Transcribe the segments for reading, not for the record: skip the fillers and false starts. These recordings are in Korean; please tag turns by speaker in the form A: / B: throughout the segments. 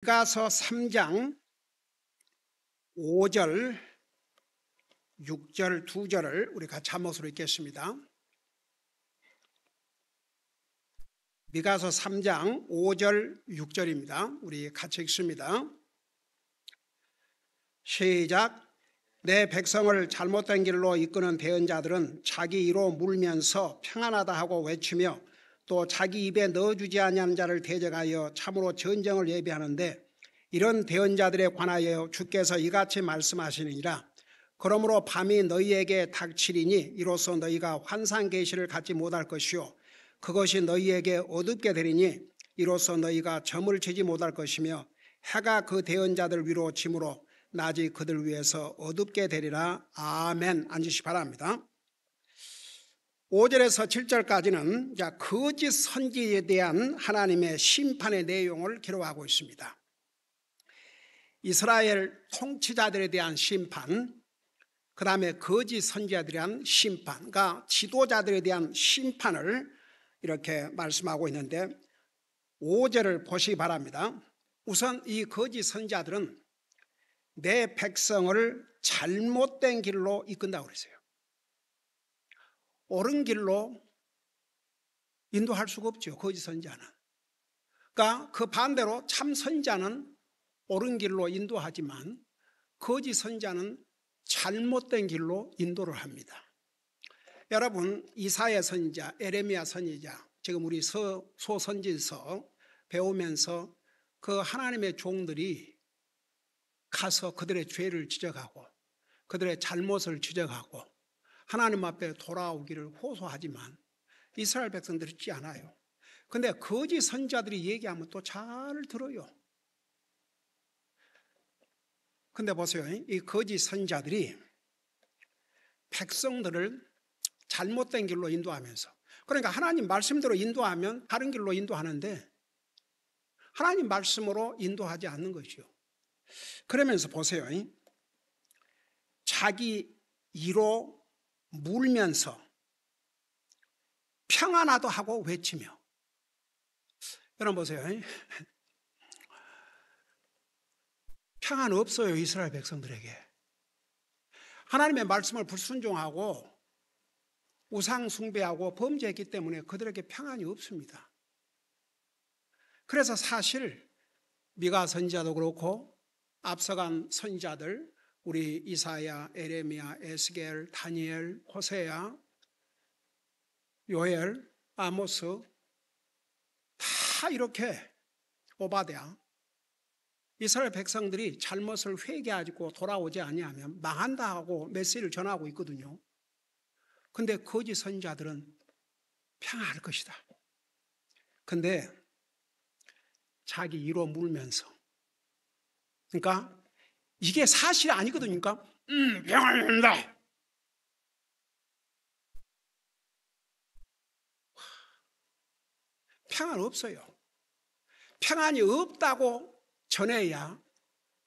A: 미가서 3장 5절, 6절, 2절을 우리 같이 한 목소리로 읽겠습니다. 미가서 3장 5절, 6절입니다. 우리 같이 읽습니다. 시작. 내 백성을 잘못된 길로 이끄는 대언자들은 자기 이로 물면서 평안하다 하고 외치며 또 자기 입에 넣어주지 아니하는 자를 대적하여 참으로 전쟁을 예비하는데, 이런 대언자들에 관하여 주께서 이같이 말씀하시느니라. 그러므로 밤이 너희에게 닥치리니 이로써 너희가 환상 계시를 갖지 못할 것이요 그것이 너희에게 어둡게 되리니 이로써 너희가 점을 치지 못할 것이며 해가 그 대언자들 위로 짐으로 낮이 그들 위해서 어둡게 되리라. 아멘. 앉으시기 바랍니다. 5절에서 7절까지는 거짓 선지에 대한 하나님의 심판의 내용을 기록하고 있습니다. 이스라엘 통치자들에 대한 심판, 그 다음에 거짓 선지자들에 대한 심판, 그러니까 지도자들에 대한 심판을 이렇게 말씀하고 있는데, 5절을 보시기 바랍니다. 우선 이 거짓 선지자들은 내 백성을 잘못된 길로 이끈다고 그랬어요. 옳은 길로 인도할 수가 없죠, 거짓 선지자는. 그러니까 그 반대로 참 선지자는 옳은 길로 인도하지만 거짓 선지자는 잘못된 길로 인도를 합니다. 여러분, 이사야 선지자, 에레미야 선지자, 지금 우리 소선지서 배우면서 그 하나님의 종들이 가서 그들의 죄를 지적하고 그들의 잘못을 지적하고 하나님 앞에 돌아오기를 호소하지만 이스라엘 백성들이 듣지 않아요. 그런데 거짓 선지자들이 얘기하면 또 잘 들어요. 근데 보세요, 이 거짓 선지자들이 백성들을 잘못된 길로 인도하면서, 그러니까 하나님 말씀대로 인도하면 다른 길로 인도하는데 하나님 말씀으로 인도하지 않는 것이요. 그러면서 보세요, 자기 이로 물면서 평안하다 하고 외치며. 여러분 보세요, 평안 없어요, 이스라엘 백성들에게. 하나님의 말씀을 불순종하고 우상 숭배하고 범죄했기 때문에 그들에게 평안이 없습니다. 그래서 사실 미가 선지자도 그렇고 앞서간 선지자들, 우리 이사야, 에레미야, 에스겔, 다니엘, 호세야, 요엘, 아모스, 다 이렇게 오바댜, 이스라엘 백성들이 잘못을 회개하고 돌아오지 아니하면 망한다 하고 메시지를 전하고 있거든요. 근데 거짓 선지자들은 평안할 것이다. 근데 자기 이로 물면서, 그러니까 이게 사실이 아니거든요. 그러니까 평안합니다. 평안 없어요. 평안이 없다고 전해야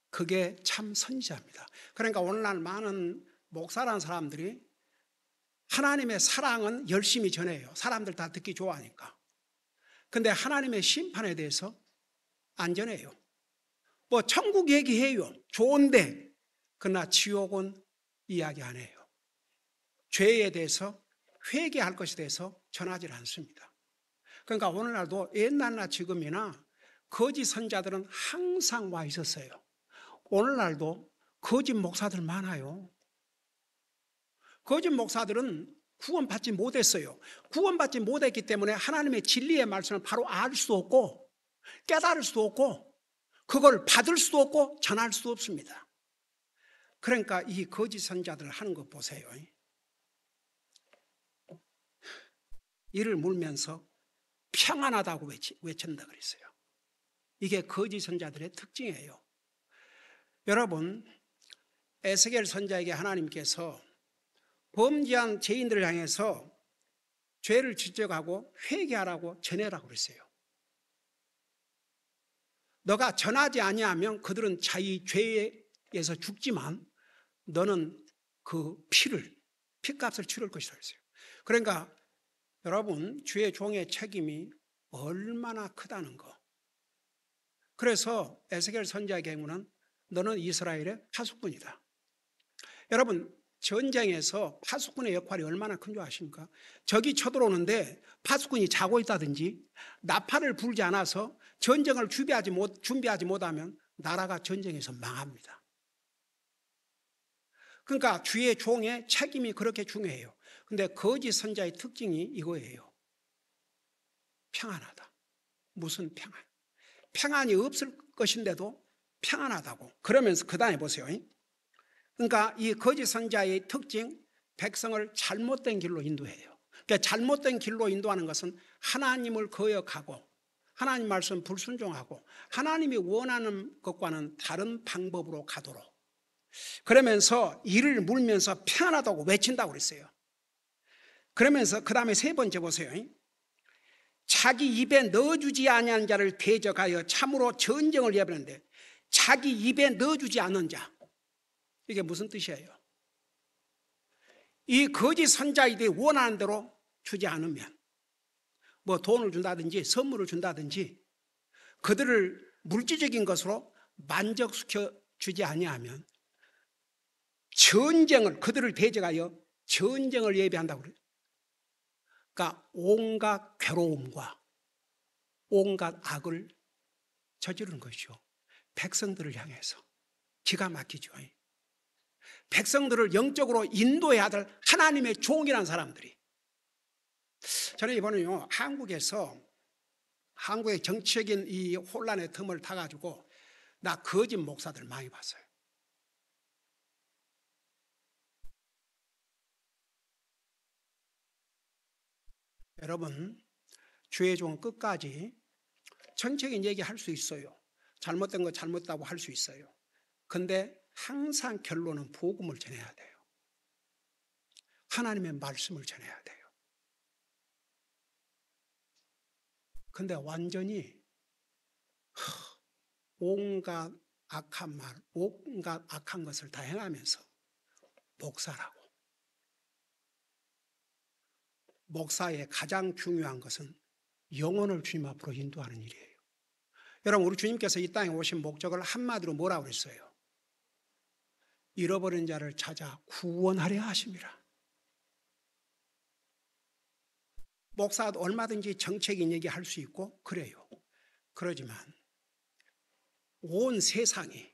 A: 그게 참 선지자입니다. 그러니까 오늘날 많은 목사라는 사람들이 하나님의 사랑은 열심히 전해요. 사람들 다 듣기 좋아하니까. 근데 하나님의 심판에 대해서 안 전해요. 뭐 천국 얘기해요. 좋은데, 그러나 지옥은 이야기 안 해요. 죄에 대해서, 회개할 것에 대해서 전하지 않습니다. 그러니까 오늘날도 옛날나 지금이나 거짓 선자들은 항상 와 있었어요. 오늘날도 거짓 목사들 많아요. 거짓 목사들은 구원받지 못했어요. 구원받지 못했기 때문에 하나님의 진리의 말씀을 바로 알 수 없고 깨달을 수도 없고 그걸 받을 수도 없고 전할 수도 없습니다. 그러니까 이 거짓 선자들 하는 거 보세요. 이를 물면서 평안하다고 외친다 그랬어요. 이게 거짓 선자들의 특징이에요. 여러분, 에스겔 선자에게 하나님께서 범죄한 죄인들을 향해서 죄를 지적하고 회개하라고 전해라고 그랬어요. 너가 전하지 아니하면 그들은 자기 죄에서 죽지만 너는 그 피값을 치를 것이라고 했어요. 그러니까 여러분, 주의 종의 책임이 얼마나 크다는 거. 그래서 에스겔 선지자의 경우는 너는 이스라엘의 파수꾼이다. 여러분, 전쟁에서 파수꾼의 역할이 얼마나 큰 줄 아십니까? 적이 쳐들어오는데 파수꾼이 자고 있다든지 나팔을 불지 않아서 전쟁을 준비하지 못하면 나라가 전쟁에서 망합니다. 그러니까 주의 종의 책임이 그렇게 중요해요. 근데 거짓 선자의 특징이 이거예요. 평안하다. 무슨 평안? 평안이 없을 것인데도 평안하다고. 그러면서 그 다음에 보세요. 그러니까 이 거짓 선자의 특징, 백성을 잘못된 길로 인도해요. 그러니까 잘못된 길로 인도하는 것은 하나님을 거역하고 하나님 말씀 불순종하고 하나님이 원하는 것과는 다른 방법으로 가도록, 그러면서 이를 물면서 평안하다고 외친다고 그랬어요. 그러면서 그 다음에 세 번째 보세요. 자기 입에 넣어주지 아니한 자를 대적하여 참으로 전쟁을 예비하는데, 자기 입에 넣어주지 않는 자, 이게 무슨 뜻이에요? 이 거짓 선자들이 원하는 대로 주지 않으면, 뭐 돈을 준다든지 선물을 준다든지 그들을 물질적인 것으로 만족시켜 주지 아니하면 전쟁을, 그들을 대적하여 전쟁을 예비한다고 그래요. 그러니까 온갖 괴로움과 온갖 악을 저지르는 것이죠. 백성들을 향해서. 기가 막히죠. 백성들을 영적으로 인도해야 될 하나님의 종이라는 사람들이. 저는 이번에요, 한국의 정치적인 이 혼란의 틈을 타가지고 나 거짓 목사들 많이 봤어요. 여러분, 주의 종은 끝까지 정책인 얘기할 수 있어요. 잘못된 거 잘못다고 할 수 있어요. 근데 항상 결론은 복음을 전해야 돼요. 하나님의 말씀을 전해야 돼요. 근데 완전히 온갖 악한 말, 온갖 악한 것을 다 행하면서 목사라고. 목사의 가장 중요한 것은 영혼을 주님 앞으로 인도하는 일이에요. 여러분, 우리 주님께서 이 땅에 오신 목적을 한마디로 뭐라고 그랬어요? 잃어버린 자를 찾아 구원하려 하심이라. 목사도 얼마든지 정책인 얘기할 수 있고 그래요. 그러지만 온 세상이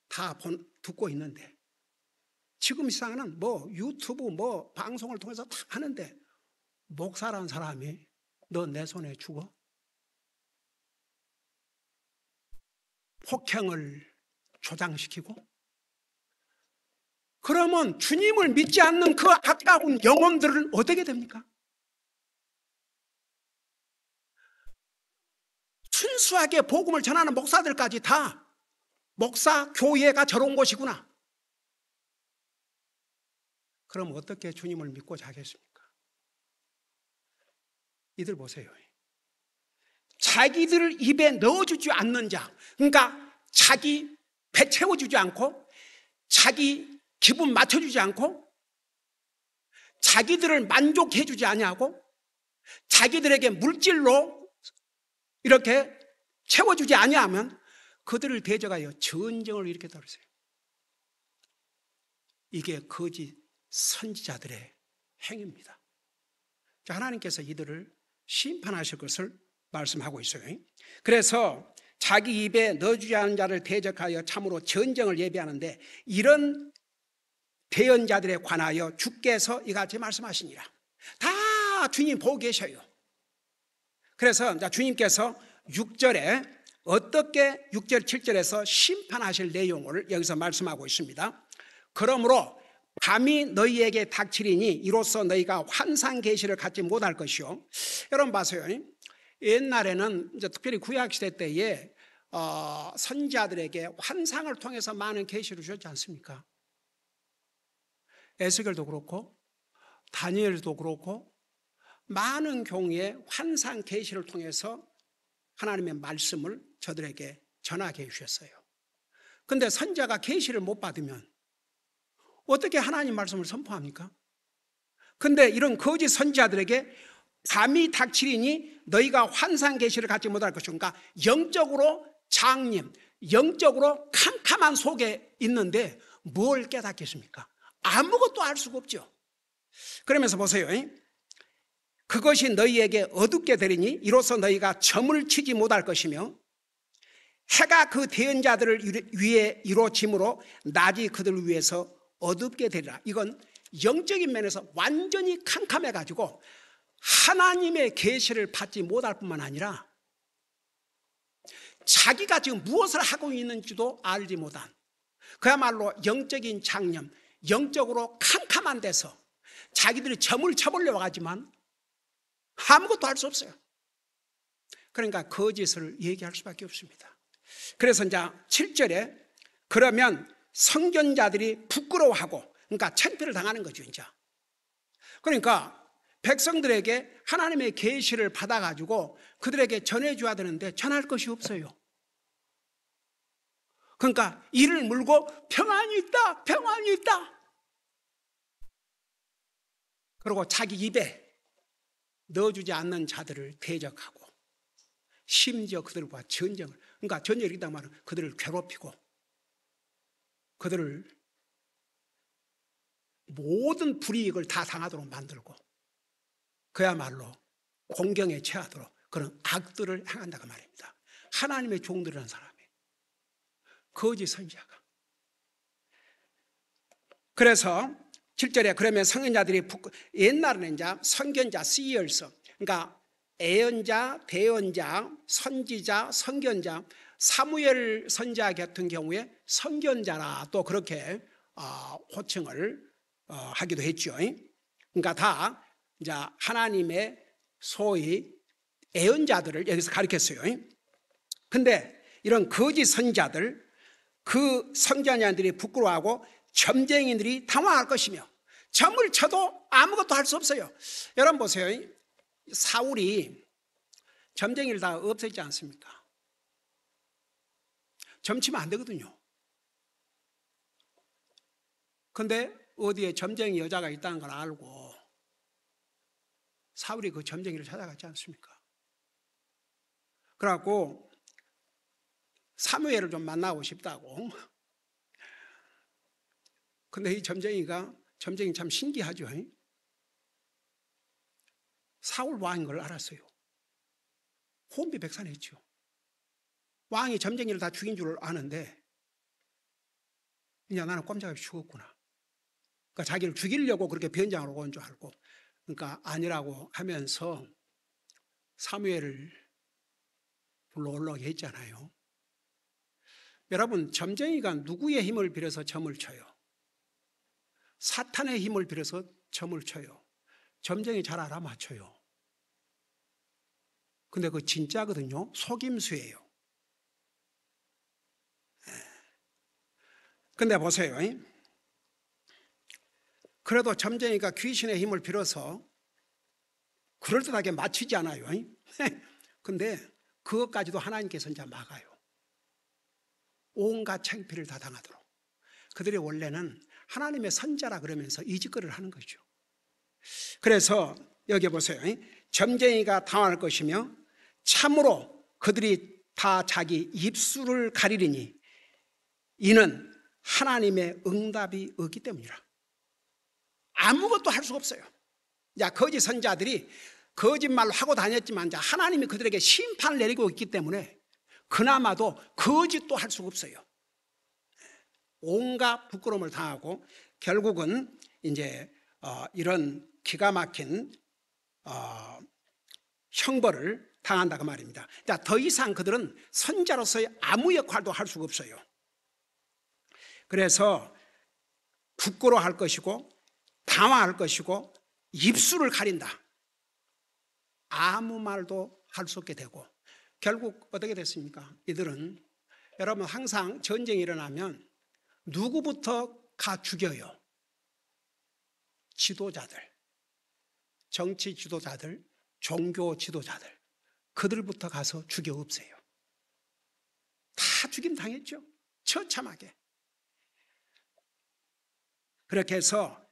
A: 다 듣고 있는데, 지금 세상은 뭐 유튜브 뭐 방송을 통해서 다 하는데, 목사라는 사람이 너 내 손에 죽어? 폭행을 조장시키고? 그러면 주님을 믿지 않는 그 아까운 영혼들은 어떻게 됩니까? 순수하게 복음을 전하는 목사들까지 다 목사 교회가 저런 곳이구나. 그럼 어떻게 주님을 믿고자 하겠습니까? 이들 보세요. 자기들을 입에 넣어주지 않는 자, 그러니까 자기 배 채워주지 않고 자기 기분 맞춰주지 않고 자기들을 만족해주지 아니하고 자기들에게 물질로 이렇게 채워주지 아니하면 그들을 대적하여 전쟁을 일으켰다고 했어요. 이게 거짓 선지자들의 행위입니다. 하나님께서 이들을 심판하실 것을 말씀하고 있어요. 그래서 자기 입에 넣어주지 않은 자를 대적하여 참으로 전쟁을 예비하는데, 이런 대언자들에 관하여 주께서 이같이 말씀하시니라. 다 주님 보고 계셔요. 그래서 주님께서 6절에 어떻게 6절 7절에서 심판하실 내용을 여기서 말씀하고 있습니다. 그러므로 밤이 너희에게 닥치리니 이로써 너희가 환상 계시를 갖지 못할 것이요. 여러분 봐세요. 옛날에는 이제 특별히 구약시대 때에 선지자들에게 환상을 통해서 많은 계시를 주셨지 않습니까? 에스겔도 그렇고 다니엘도 그렇고 많은 경우에 환상 계시를 통해서 하나님의 말씀을 저들에게 전하게 해주셨어요. 그런데 선지자가 계시를 못 받으면 어떻게 하나님 말씀을 선포합니까? 그런데 이런 거짓 선지자들에게 밤이 닥치리니 너희가 환상 계시를 갖지 못할 것이니까 영적으로 장님, 영적으로 캄캄한 속에 있는데 뭘 깨닫겠습니까? 아무것도 알 수가 없죠. 그러면서 보세요. 그것이 너희에게 어둡게 되리니 이로써 너희가 점을 치지 못할 것이며 해가 그 대언자들을 위해 이루어짐으로 낮이 그들을 위해서 어둡게 되리라. 이건 영적인 면에서 완전히 캄캄해가지고 하나님의 계시를 받지 못할 뿐만 아니라 자기가 지금 무엇을 하고 있는지도 알지 못한, 그야말로 영적인 장염, 영적으로 캄캄한 데서 자기들이 점을 쳐보려고 하지만 아무것도 할 수 없어요. 그러니까 거짓을 얘기할 수밖에 없습니다. 그래서 이제 7절에 그러면 선견자들이 부끄러워하고, 그러니까 창피를 당하는 거죠. 이제 그러니까 백성들에게 하나님의 계시를 받아가지고 그들에게 전해줘야 되는데 전할 것이 없어요. 그러니까 이를 물고 평안이 있다, 평안이 있다. 그리고 자기 입에 넣어주지 않는 자들을 대적하고 심지어 그들과 전쟁을, 그러니까 전쟁이다 말은 그들을 괴롭히고 그들을 모든 불이익을 다 당하도록 만들고 그야말로 공경에 처하도록 그런 악들을 행한다고 말입니다. 하나님의 종들이라는 사람이, 거짓 선지자가. 그래서 7절에 그러면 선견자들이 옛날에는 이제 선견자, seers, 그러니까 예언자, 대언자, 선지자, 선견자, 사무엘 선지자 같은 경우에 선견자라 또 그렇게 호칭을 하기도 했죠. 그러니까 다 이제 하나님의 소위 예언자들을 여기서 가리켰어요. 근데 이런 거짓 선지자들, 그 선지자들이 부끄러워하고 점쟁이들이 당황할 것이며 점을 쳐도 아무것도 할 수 없어요. 여러분 보세요. 사울이 점쟁이를 다 없앴지 않습니까? 점치면 안 되거든요. 근데 어디에 점쟁이 여자가 있다는 걸 알고 사울이 그 점쟁이를 찾아갔지 않습니까? 그래갖고 사무엘을 좀 만나고 싶다고. 근데 이 점쟁이 참 신기하죠. 사울 왕인 걸 알았어요. 혼비백산했죠. 왕이 점쟁이를 다 죽인 줄 아는데 이제 나는 꼼짝없이 죽었구나. 그러니까 자기를 죽이려고 그렇게 변장으로 온 줄 알고, 그러니까 아니라고 하면서 사무엘을 불러 올라오게 했잖아요. 여러분, 점쟁이가 누구의 힘을 빌어서 점을 쳐요? 사탄의 힘을 빌어서 점을 쳐요. 점쟁이 잘 알아맞혀요. 근데 그 진짜거든요. 속임수예요. 근데 보세요. 그래도 점쟁이가 귀신의 힘을 빌어서 그럴듯하게 맞히지 않아요. 근데 그것까지도 하나님께서 이제 막아요. 온갖 창피를 다 당하도록. 그들이 원래는 하나님의 선자라 그러면서 이 짓거리를 하는 거죠. 그래서 여기 보세요. 점쟁이가 당할 것이며 참으로 그들이 다 자기 입술을 가리리니 이는 하나님의 응답이 없기 때문이라. 아무것도 할 수가 없어요. 야, 거짓 선자들이 거짓말로 하고 다녔지만 하나님이 그들에게 심판을 내리고 있기 때문에 그나마도 거짓도 할 수가 없어요. 온갖 부끄러움을 당하고 결국은 이제 이런 기가 막힌 형벌을 당한다고 말입니다. 자, 더 이상 그들은 선자로서의 아무 역할도 할 수가 없어요. 그래서 부끄러워할 것이고 당황할 것이고 입술을 가린다. 아무 말도 할 수 없게 되고 결국 어떻게 됐습니까? 이들은 여러분 항상 전쟁이 일어나면 누구부터 가 죽여요? 지도자들, 정치 지도자들, 종교 지도자들, 그들부터 가서 죽여 없애요. 다 죽임 당했죠. 처참하게. 그렇게 해서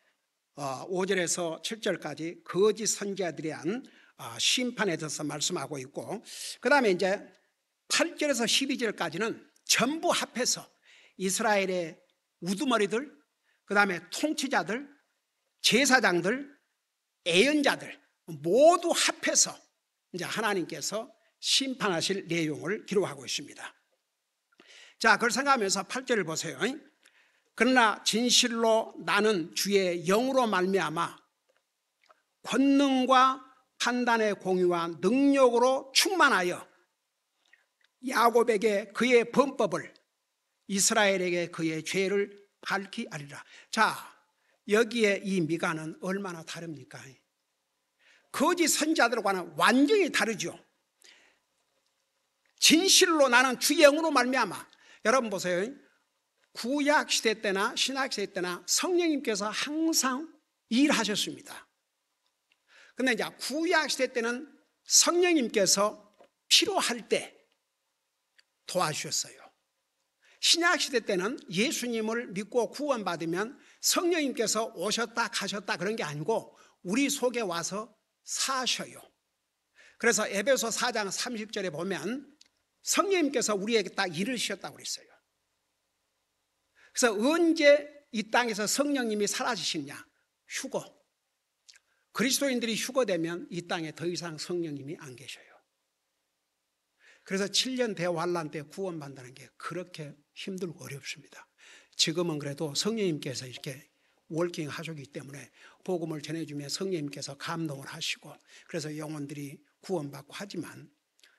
A: 5절에서 7절까지 거짓 선지자들에 대한 심판에 대해서 말씀하고 있고, 그 다음에 이제 8절에서 12절까지는 전부 합해서 이스라엘의 우두머리들, 그 다음에 통치자들, 제사장들, 예언자들 모두 합해서 이제 하나님께서 심판하실 내용을 기록하고 있습니다. 자, 그걸 생각하면서 8절을 보세요. 그러나 진실로 나는 주의 영으로 말미암아 권능과 판단의 공의와 능력으로 충만하여 야곱에게 그의 범법을, 이스라엘에게 그의 죄를 밝히 알리라. 자, 여기에 이 미가는 얼마나 다릅니까? 거짓 선지자들과는 완전히 다르죠. 진실로 나는 주의 영으로 말미암아. 여러분 보세요. 구약 시대 때나 신약 시대 때나 성령님께서 항상 일하셨습니다. 근데 이제 구약 시대 때는 성령님께서 필요할 때 도와주셨어요. 신약 시대 때는 예수님을 믿고 구원받으면 성령님께서 오셨다 가셨다 그런 게 아니고 우리 속에 와서 사셔요. 그래서 에베소 4장 30절에 보면 성령님께서 우리에게 딱 일을 주셨다고 그랬어요. 그래서 언제 이 땅에서 성령님이 사라지시냐? 휴거. 그리스도인들이 휴거되면 이 땅에 더 이상 성령님이 안 계셔요. 그래서 7년 대환란 때 구원받는 게 그렇게 힘들고 어렵습니다. 지금은 그래도 성령님께서 이렇게 월킹 하셨기 때문에 복음을 전해주면 성령님께서 감동을 하시고 그래서 영혼들이 구원받고 하지만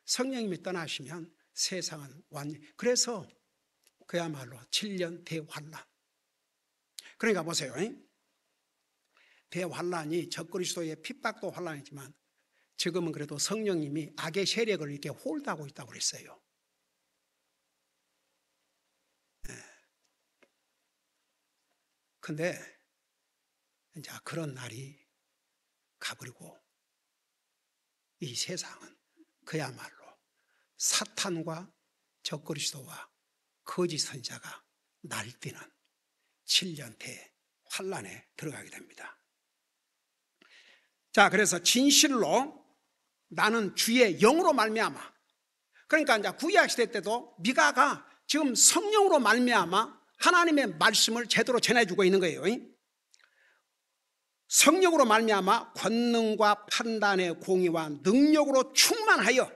A: 성령님이 떠나시면 세상은 완전히, 그래서 그야말로 7년 대환란. 그러니까 보세요. 대환란이 적그리스도의 핍박도 환란이지만 지금은 그래도 성령님이 악의 세력을 이렇게 홀드하고 있다고 그랬어요. 근데 이제 그런 날이 가버리고 이 세상은 그야말로 사탄과 적그리스도와 거짓 선지자가 날뛰는 7년 대환란에 들어가게 됩니다. 자, 그래서 진실로 나는 주의 영으로 말미암아. 그러니까 이제 구약 시대 때도 미가가 지금 성령으로 말미암아 하나님의 말씀을 제대로 전해주고 있는 거예요. 성령으로 말미암아 권능과 판단의 공의와 능력으로 충만하여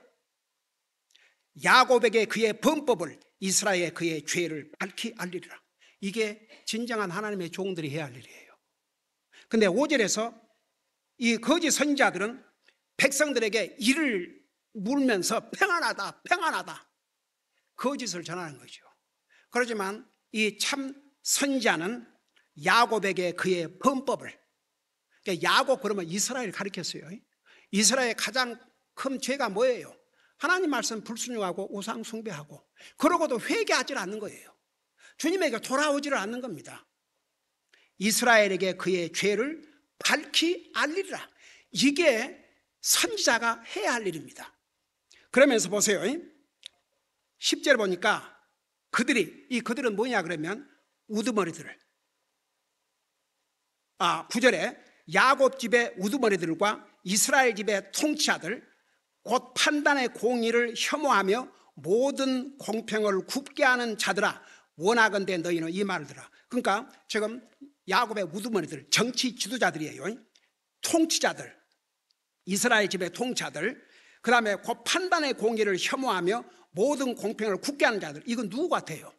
A: 야곱에게 그의 범법을, 이스라엘에 그의 죄를 밝히 알리리라. 이게 진정한 하나님의 종들이 해야 할 일이에요. 근데 5절에서 이 거짓 선지자들은 백성들에게 이를 물면서 평안하다, 평안하다 거짓을 전하는 거죠. 그렇지만 이 참 선지자는 야곱에게 그의 범법을, 그러니까 야곱 그러면 이스라엘 가리켰어요. 이스라엘의 가장 큰 죄가 뭐예요? 하나님 말씀 불순종하고 우상 숭배하고 그러고도 회개하지 않는 거예요. 주님에게 돌아오지를 않는 겁니다. 이스라엘에게 그의 죄를 밝히 알리라. 이게 선지자가 해야 할 일입니다. 그러면서 보세요. 10절 보니까 그들은 뭐냐 그러면 우두머리들. 9절에 야곱 집의 우두머리들과 이스라엘 집의 통치자들 곧 판단의 공의를 혐오하며 모든 공평을 굽게 하는 자들아 원하건대 너희는 이 말을 들으라. 그러니까 지금 야곱의 우두머리들, 정치 지도자들이에요. 통치자들, 이스라엘 집의 통치자들, 그 다음에 곧 판단의 공의를 혐오하며 모든 공평을 굽게 하는 자들. 이건 누구 같아요?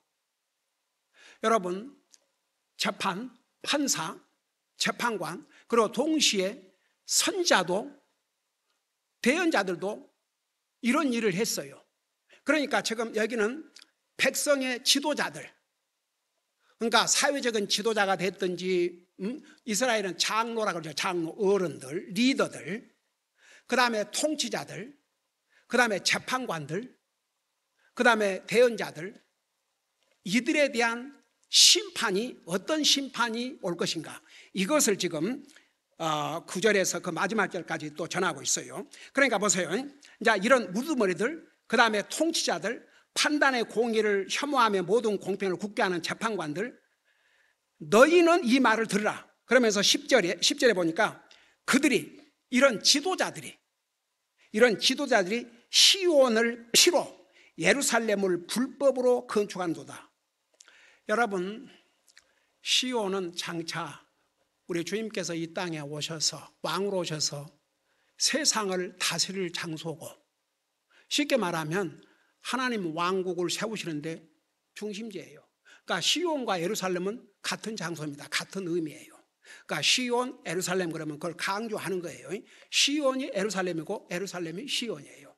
A: 여러분, 재판, 판사, 재판관, 그리고 동시에 선자도 대언자들도 이런 일을 했어요. 그러니까 지금 여기는 백성의 지도자들, 그러니까 사회적인 지도자가 됐든지 이스라엘은 장로라고 그러죠. 장로, 어른들, 리더들, 그 다음에 통치자들, 그 다음에 재판관들, 그 다음에 대언자들, 이들에 대한 심판이 어떤 심판이 올 것인가, 이것을 지금 9절에서 그 마지막 절까지 또 전하고 있어요. 그러니까 보세요. 이제 이런 우두머리들, 그 다음에 통치자들, 판단의 공의를 혐오하며 모든 공평을 굽게 하는 재판관들, 너희는 이 말을 들으라. 그러면서 10절에 보니까 이런 지도자들이 시온을 피로 예루살렘을 불법으로 건축한도다. 여러분, 시온은 장차 우리 주님께서 이 땅에 오셔서 왕으로 오셔서 세상을 다스릴 장소고, 쉽게 말하면 하나님 왕국을 세우시는데 중심지예요. 그러니까 시온과 예루살렘은 같은 장소입니다. 같은 의미예요. 그러니까 시온, 예루살렘 그러면 그걸 강조하는 거예요. 시온이 예루살렘이고 예루살렘이 시온이에요.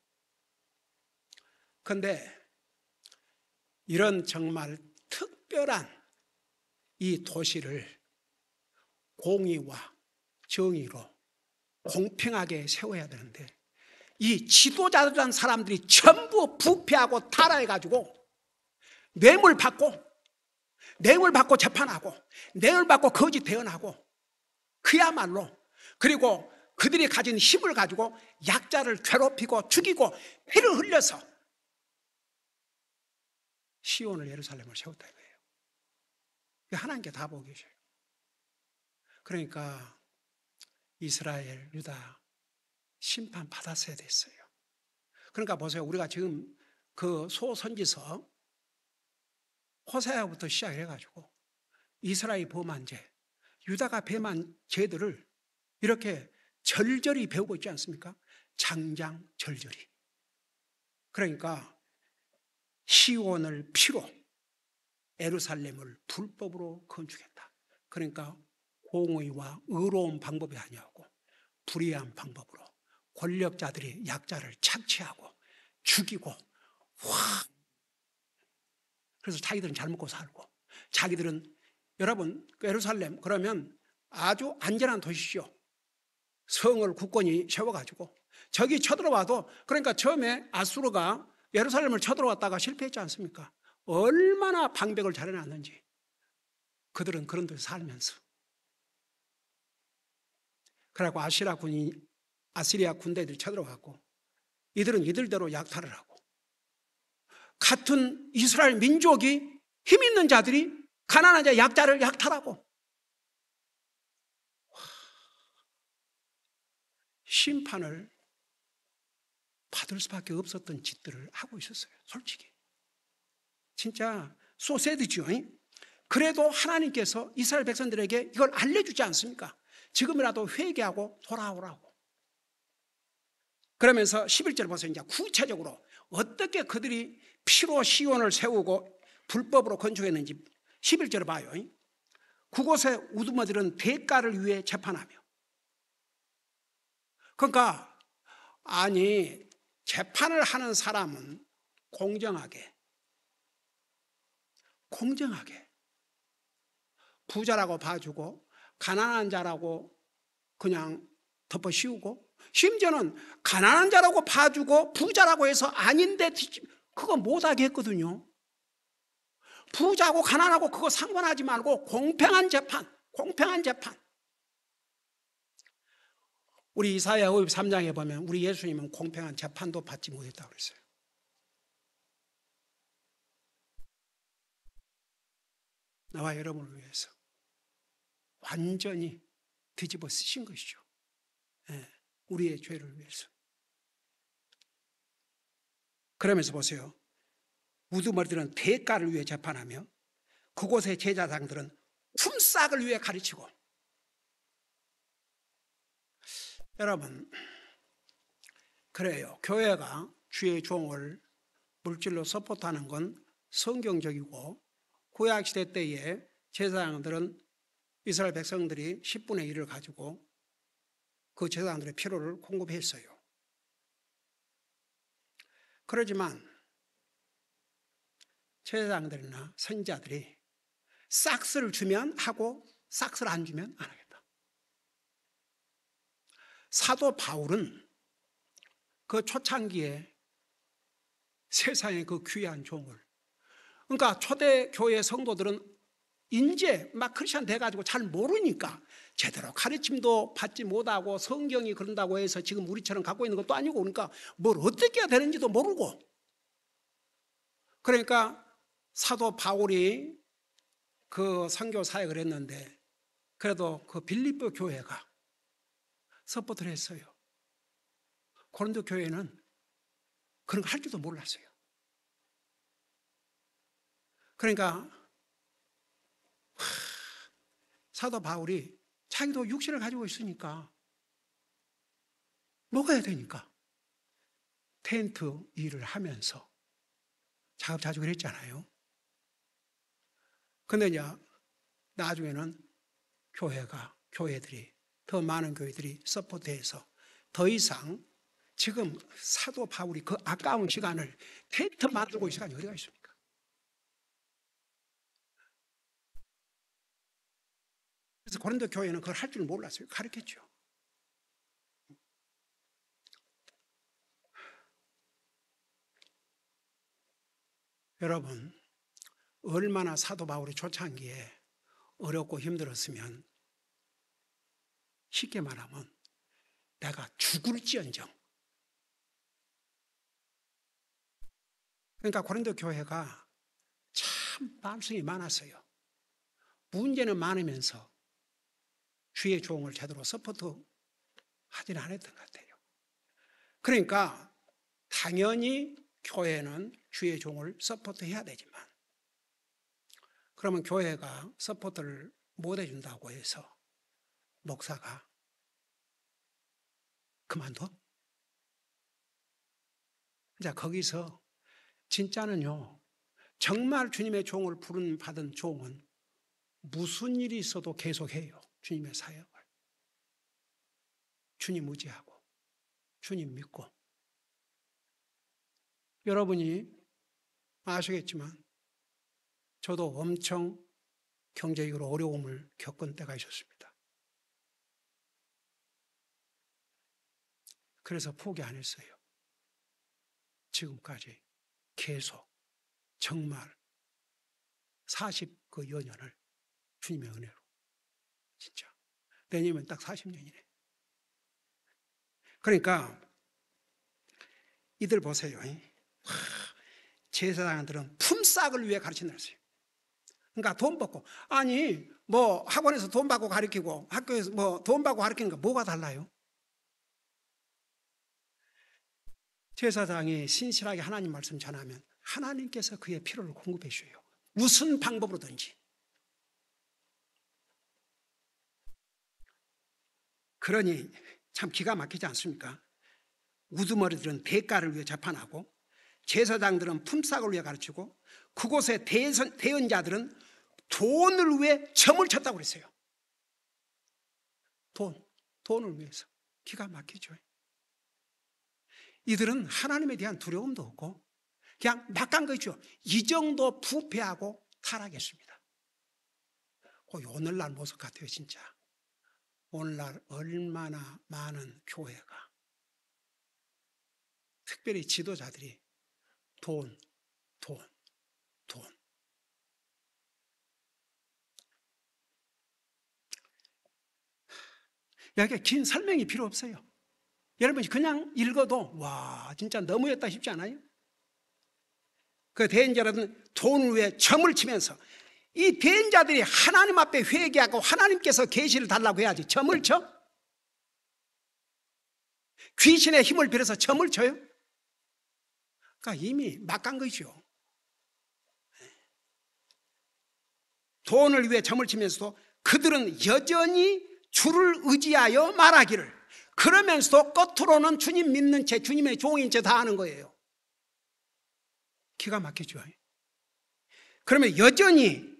A: 그런데 이런 정말 특별한 이 도시를 공의와 정의로 공평하게 세워야 되는데, 이 지도자들이라는 사람들이 전부 부패하고 타락해가지고 뇌물 받고 재판하고 뇌물 받고 거짓 대언하고, 그야말로, 그리고 그들이 가진 힘을 가지고 약자를 괴롭히고 죽이고 피를 흘려서 시온을 예루살렘을 세웠다 이거예요. 하나님께 다 보고 계셔요. 그러니까 이스라엘, 유다 심판 받았어야 됐어요. 그러니까 보세요. 우리가 지금 그 소선지서 호세아부터 시작해가지고 이스라엘 범한 죄, 유다가 범한 죄들을 이렇게 절절히 배우고 있지 않습니까? 장장절절히. 그러니까 시온을 피로 예루살렘을 불법으로 건축했다. 그러니까 공의와 의로운 방법이 아니었고 불의한 방법으로 권력자들이 약자를 착취하고 죽이고, 그래서 자기들은 잘 먹고 살고, 자기들은, 여러분 예루살렘 그러면 아주 안전한 도시죠. 성을 굳건히 세워가지고 적이 쳐들어와도, 그러니까 처음에 아수르가 예루살렘을 쳐들어왔다가 실패했지 않습니까? 얼마나 방백을 잘 해놨는지. 그들은 그런 데서 살면서, 그래갖고 아시리아 군대들이 쳐들어갔고, 이들은 이들대로 약탈을 하고, 같은 이스라엘 민족이 힘 있는 자들이 가난한 자 약자를 약탈하고, 심판을 받을 수밖에 없었던 짓들을 하고 있었어요. 솔직히 진짜 소세드죠. 그래도 하나님께서 이스라엘 백성들에게 이걸 알려주지 않습니까? 지금이라도 회개하고 돌아오라고. 그러면서 11절 보세요. 이제 구체적으로 어떻게 그들이 피로 시온을 세우고 불법으로 건축했는지 11절을 봐요. 그곳에 우두머리는 대가를 위해 재판하며. 그러니까 아니, 재판을 하는 사람은 공정하게 부자라고 봐주고 가난한 자라고 그냥 덮어 씌우고, 심지어는 가난한 자라고 봐주고 부자라고 해서 아닌데 그거 못하게 했거든요. 부자고 가난하고 그거 상관하지 말고 공평한 재판. 우리 이사야 53장에 보면 우리 예수님은 공평한 재판도 받지 못했다고 그랬어요. 나와 여러분을 위해서 완전히 뒤집어 쓰신 것이죠. 우리의 죄를 위해서. 그러면서 보세요. 우두머리들은 대가를 위해 재판하며 그곳의 제사장들은 품삯을 위해 가르치고. 여러분, 그래요. 교회가 주의 종을 물질로 서포트하는 건 성경적이고, 구약시대 때에 제사장들은 이스라엘 백성들이 10분의 1을 가지고 그 제사장들의 필요를 공급했어요. 그러지만 제사장들이나 선지자들이 싹스를 주면 하고 싹스를 안 주면 안 하겠다. 사도 바울은 그 초창기에 세상의 그 귀한 종을, 그러니까 초대교회 성도들은 이제 막 크리스찬 돼가지고 잘 모르니까 제대로 가르침도 받지 못하고 성경이 그런다고 해서 지금 우리처럼 갖고 있는 것도 아니고, 그러니까 뭘 어떻게 해야 되는지도 모르고, 그러니까 사도 바울이 그 선교 사역을 했는데 그래도 그 빌립보 교회가 서포트를 했어요. 고린도 교회는 그런 거 할 줄도 몰랐어요. 그러니까 사도 바울이 자기도 육신을 가지고 있으니까 먹어야 되니까 텐트 일을 하면서 자급자족을 했잖아요. 근데 이제 나중에는 교회들이 더 많은 교회들이 서포트해서 더 이상 지금 사도 바울이 그 아까운 시간을 텐트 만들고 있을 시간이 어디가 있습니까? 그래서 고린도 교회는 그걸 할 줄 몰랐어요. 가르쳤죠. 여러분, 얼마나 사도 바울이 초창기에 어렵고 힘들었으면 쉽게 말하면 내가 죽을지언정. 그러니까 고린도 교회가 참 말씀이 많았어요. 문제는 많으면서 주의 종을 제대로 서포트 하지는 않았던 것 같아요. 그러니까 당연히 교회는 주의 종을 서포트해야 되지만 그러면 교회가 서포트를 못 해준다고 해서 목사가 그만둬? 자, 거기서 진짜는요, 정말 주님의 종을 부름 받은 종은 무슨 일이 있어도 계속해요. 주님의 사역을. 주님 의지하고 주님 믿고. 여러분이 아시겠지만 저도 엄청 경제적으로 어려움을 겪은 때가 있었습니다. 그래서 포기 안 했어요. 지금까지 계속 정말 40여 년을 주님의 은혜로 진짜 내년이면 딱 40년이네. 그러니까 이들 보세요. 제사장들은 품삯을 위해 가르친다 했어요. 그러니까 돈 받고, 아니 뭐 학원에서 돈 받고 가르치고 학교에서 뭐 돈 받고 가르치는 거 뭐가 달라요? 제사장이 신실하게 하나님 말씀 전하면 하나님께서 그의 필요를 공급해 주셔요. 무슨 방법으로든지. 그러니 참 기가 막히지 않습니까? 우두머리들은 대가를 위해 재판하고 제사장들은 품삯을 위해 가르치고 그곳의 대언자들은 돈을 위해 점을 쳤다고 그랬어요. 돈을 위해서. 기가 막히죠. 이들은 하나님에 대한 두려움도 없고 그냥 막 간 거죠. 이 정도 부패하고 타락했습니다. 오늘날 모습 같아요, 진짜. 오늘날 얼마나 많은 교회가 특별히 지도자들이 돈. 여기 긴 설명이 필요 없어요. 여러분이 그냥 읽어도 와 진짜 너무했다 싶지 않아요? 그 대인자들은 돈을 위해 점을 치면서 이 대인자들이 하나님 앞에 회개하고 하나님께서 계시를 달라고 해야지 점을 쳐? 귀신의 힘을 빌어서 점을 쳐요? 그러니까 이미 막 간 거죠. 돈을 위해 점을 치면서도 그들은 여전히 주를 의지하여 말하기를 그러면서도 겉으로는 주님 믿는 채 주님의 종인 채 다 하는 거예요. 기가 막히죠. 그러면 여전히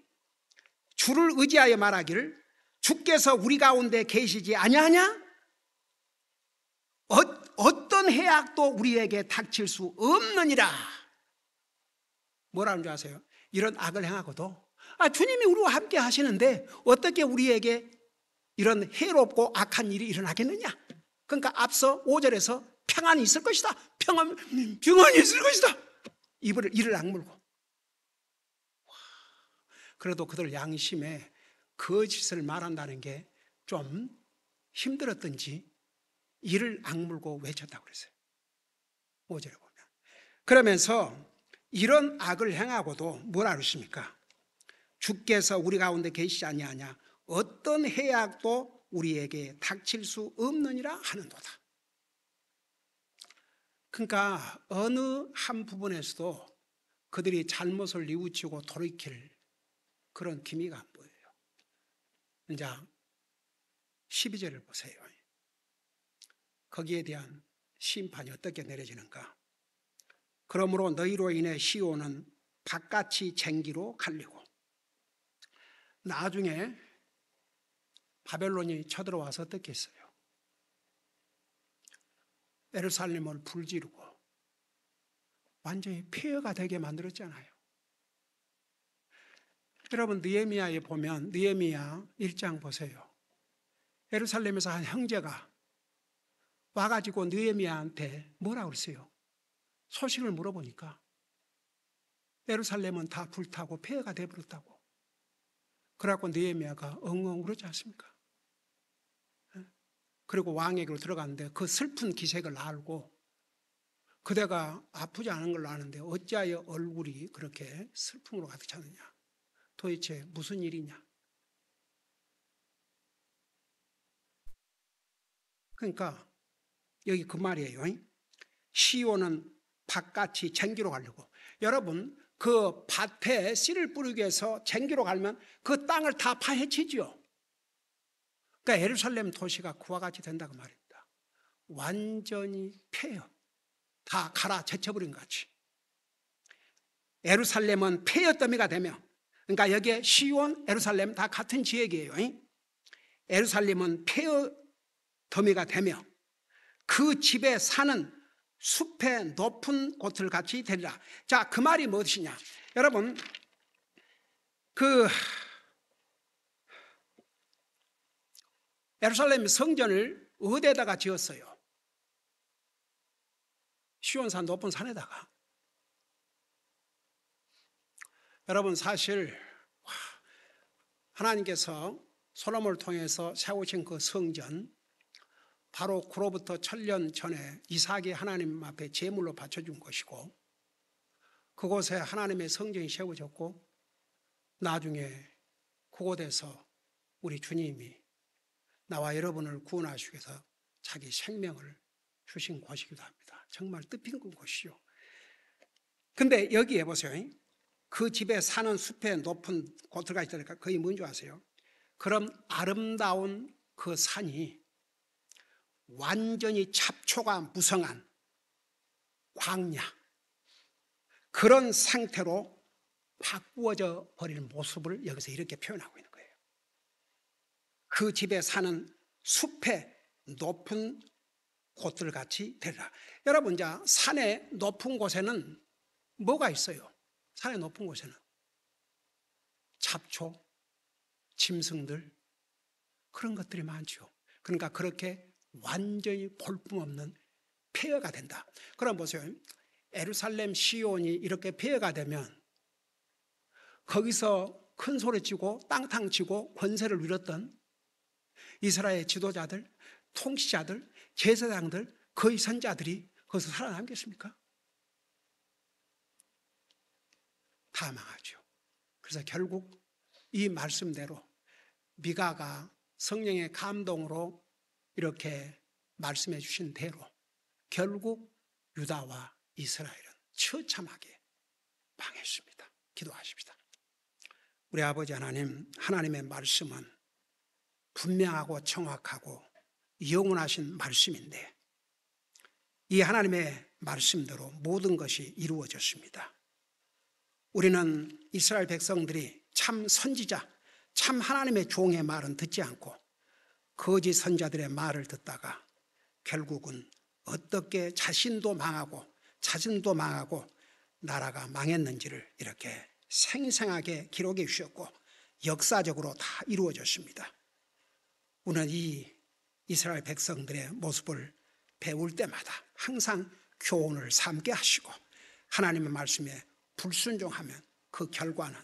A: 주를 의지하여 말하기를 주께서 우리 가운데 계시지 아니하냐? 어떤 해악도 우리에게 닥칠 수 없느니라. 뭐라는 줄 아세요? 이런 악을 행하고도 주님이 우리와 함께 하시는데 어떻게 우리에게 이런 해롭고 악한 일이 일어나겠느냐? 그러니까 앞서 5절에서 평안이 있을 것이다. 평안이 있을 것이다. 이를 악물고. 그래도 그들 양심에 거짓을 말한다는 게 좀 힘들었던지 이를 악물고 외쳤다고 그랬어요. 5절에 보면. 그러면서 이런 악을 행하고도 뭐라 그러십니까? 주께서 우리 가운데 계시지 아니하냐? 어떤 해악도 우리에게 닥칠 수 없느니라 하는도다. 그러니까 어느 한 부분에서도 그들이 잘못을 뉘우치고 돌이킬 그런 기미가 안 보여요. 이제 12절을 보세요. 거기에 대한 심판이 어떻게 내려지는가? 그러므로 너희로 인해 시온은 바깥이 쟁기로 갈리고, 나중에 바벨론이 쳐들어와서 어떻게 했어요? 예루살렘을 불지르고 완전히 폐허가 되게 만들었잖아요. 여러분, 느헤미야에 보면 느헤미야 1장 보세요. 예루살렘에서 한 형제가 와가지고 느헤미야한테 뭐라고 그랬어요? 소식을 물어보니까 예루살렘은 다 불타고 폐허가 되어버렸다고. 그래갖고 느헤미야가 엉엉 울었지 않습니까? 그리고 왕에게로 들어갔는데 그 슬픈 기색을 알고, 그대가 아프지 않은 걸로 아는데 어찌하여 얼굴이 그렇게 슬픔으로 가득 차느냐, 도대체 무슨 일이냐. 그러니까 여기 그 말이에요. 시온은 바깥이 쟁기로 가려고. 여러분, 그 밭에 씨를 뿌리기 위해서 쟁기로 갈면 그 땅을 다 파헤치죠. 그러니까 예루살렘 도시가 그와 같이 된다고 말입니다. 완전히 폐허, 다 갈아 제쳐버린 것 같이. 예루살렘은 폐허 더미가 되며, 그러니까 여기에 시온, 예루살렘 다 같은 지역이에요. 예루살렘은 폐허 더미가 되며 그 집에 사는 숲의 높은 곳을 같이 되리라. 자, 그 말이 무엇이냐? 여러분, 예루살렘 성전을 어디에다가 지었어요? 시온산 높은 산에다가. 여러분, 사실 하나님께서 솔로몬을 통해서 세우신 그 성전, 바로 그로부터 1000년 전에 이삭이 하나님 앞에 제물로 바쳐준 것이고, 그곳에 하나님의 성전이 세워졌고, 나중에 그곳에서 우리 주님이 나와 여러분을 구원하시기 위해서 자기 생명을 주신 곳이기도 합니다. 정말 뜻깊은 곳이요. 근데 여기에 보세요. 그 집에 사는 숲의 높은 곳을 가시다니까 그게 뭔지 아세요? 그럼 아름다운 그 산이 완전히 잡초가 무성한 광야, 그런 상태로 바꾸어져 버리는 모습을 여기서 이렇게 표현하고 있는 거예요. 그 집에 사는 숲의 높은 곳들 같이 되리라. 여러분, 이제 산의 높은 곳에는 뭐가 있어요? 산의 높은 곳에는 잡초, 짐승들, 그런 것들이 많죠. 그러니까 그렇게 완전히 볼품없는 폐허가 된다. 그럼 보세요. 예루살렘 시온이 이렇게 폐허가 되면 거기서 큰 소리 치고 땅탕 치고 권세를 누렸던 이스라엘 지도자들, 통치자들, 제사장들, 거의 선자들이 거기서 살아남겠습니까? 다 망하죠. 그래서 결국 이 말씀대로 미가가 성령의 감동으로 이렇게 말씀해 주신 대로 결국 유다와 이스라엘은 처참하게 망했습니다. 기도하십시다. 우리 아버지 하나님, 하나님의 말씀은 분명하고 정확하고 영원하신 말씀인데 이 하나님의 말씀대로 모든 것이 이루어졌습니다. 우리는 이스라엘 백성들이 참 선지자, 참 하나님의 종의 말은 듣지 않고 거짓 선자들의 말을 듣다가 결국은 어떻게 자신도 망하고 자신도 망하고 나라가 망했는지를 이렇게 생생하게 기록해 주셨고 역사적으로 다 이루어졌습니다. 우리는 이 이스라엘 백성들의 모습을 배울 때마다 항상 교훈을 삼게 하시고 하나님의 말씀에 불순종하면 그 결과는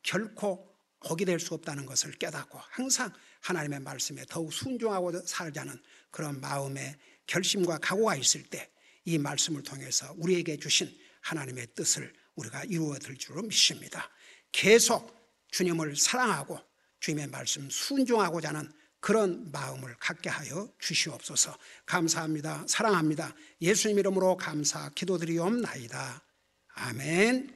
A: 결코 복이 될 수 없다는 것을 깨닫고 항상 하나님의 말씀에 더욱 순종하고 살자는 그런 마음의 결심과 각오가 있을 때 이 말씀을 통해서 우리에게 주신 하나님의 뜻을 우리가 이루어들 줄로 믿습니다. 계속 주님을 사랑하고 주님의 말씀 순종하고자 하는 그런 마음을 갖게 하여 주시옵소서. 감사합니다. 사랑합니다. 예수님 이름으로 감사 기도드리옵나이다. 아멘.